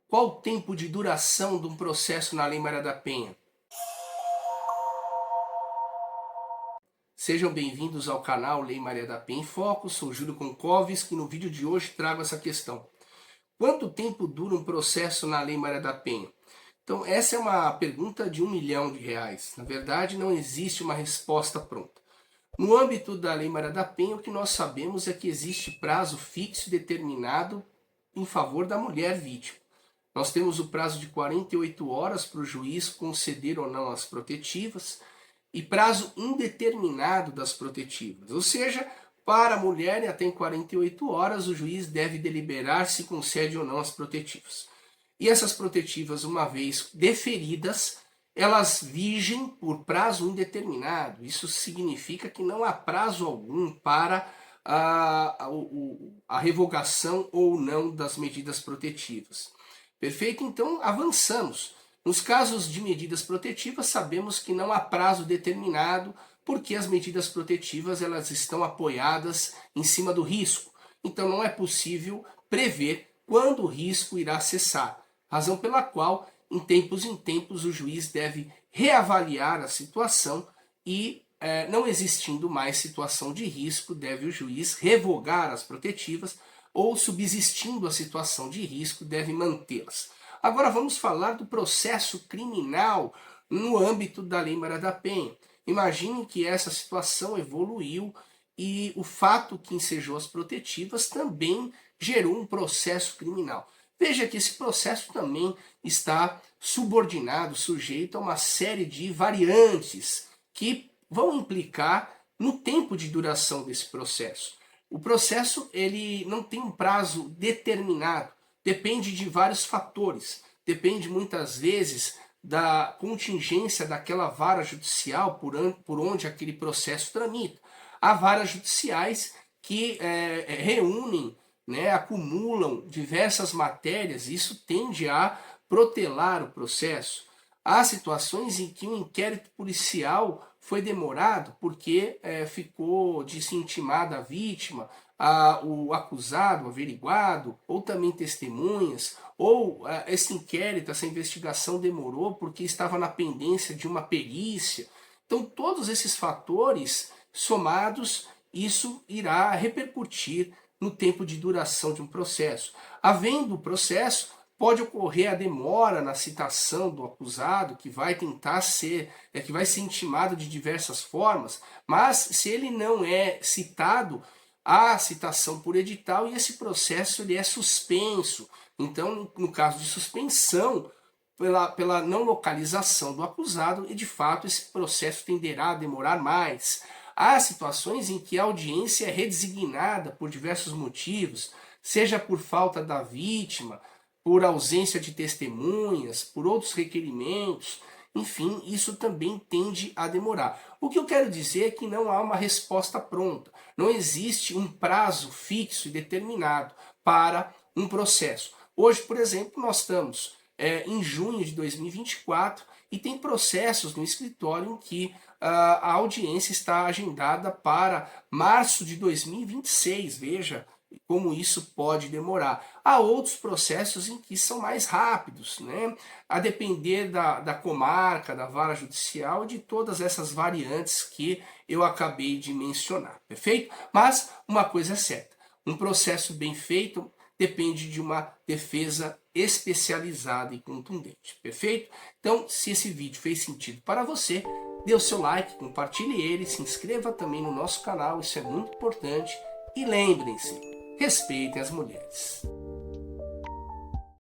Qual o tempo de duração de um processo na Lei Maria da Penha? Sejam bem-vindos ao canal Lei Maria da Penha em Foco. Sou Júlio Konkovski e no vídeo de hoje trago essa questão. Quanto tempo dura um processo na Lei Maria da Penha? Então, essa é uma pergunta de R$1 milhão. Na verdade, não existe uma resposta pronta. No âmbito da Lei Maria da Penha, o que nós sabemos é que existe prazo fixo e determinado em favor da mulher vítima. Nós temos o prazo de 48 horas para o juiz conceder ou não as protetivas e prazo indeterminado das protetivas. Ou seja, para a mulher, até em 48 horas, o juiz deve deliberar se concede ou não as protetivas. E essas protetivas, uma vez deferidas, elas vigem por prazo indeterminado. Isso significa que não há prazo algum para a revogação ou não das medidas protetivas. Perfeito? Então, avançamos. Nos casos de medidas protetivas, sabemos que não há prazo determinado, porque as medidas protetivas elas estão apoiadas em cima do risco. Então, não é possível prever quando o risco irá cessar. Razão pela qual, em tempos, o juiz deve reavaliar a situação e, não existindo mais situação de risco, deve o juiz revogar as protetivas ou, subsistindo a situação de risco, deve mantê-las. Agora vamos falar do processo criminal no âmbito da Lei Maria da Penha. Imagine que essa situação evoluiu e o fato que ensejou as protetivas também gerou um processo criminal. Veja que esse processo também está subordinado, sujeito a uma série de variantes que vão implicar no tempo de duração desse processo. O processo ele não tem um prazo determinado, depende de vários fatores, depende muitas vezes da contingência daquela vara judicial por onde aquele processo tramita. Há varas judiciais que reúnem, acumulam diversas matérias, e isso tende a protelar o processo. Há situações em que o inquérito policial foi demorado porque ficou de se intimar da vítima, o acusado, o averiguado, ou também testemunhas, ou esse inquérito, essa investigação demorou porque estava na pendência de uma perícia. Então, todos esses fatores somados, isso irá repercutir no tempo de duração de um processo. Havendo o processo, pode ocorrer a demora na citação do acusado, que vai tentar ser, que vai ser intimado de diversas formas, mas se ele não é citado, há citação por edital e esse processo ele é suspenso. Então, no caso de suspensão, pela não localização do acusado, e de fato esse processo tenderá a demorar mais. Há situações em que a audiência é redesignada por diversos motivos, seja por falta da vítima, por ausência de testemunhas, por outros requerimentos, enfim, isso também tende a demorar. O que eu quero dizer é que não há uma resposta pronta, não existe um prazo fixo e determinado para um processo. Hoje, por exemplo, nós estamos em junho de 2024 e tem processos no escritório em que a audiência está agendada para março de 2026, veja como isso pode demorar. Há outros processos em que são mais rápidos, a depender da comarca, da vara judicial e de todas essas variantes que eu acabei de mencionar, perfeito? Mas uma coisa é certa, um processo bem feito depende de uma defesa especializada e contundente, perfeito? Então, se esse vídeo fez sentido para você, dê o seu like, compartilhe ele, se inscreva também no nosso canal, isso é muito importante. E lembrem-se, respeitem as mulheres.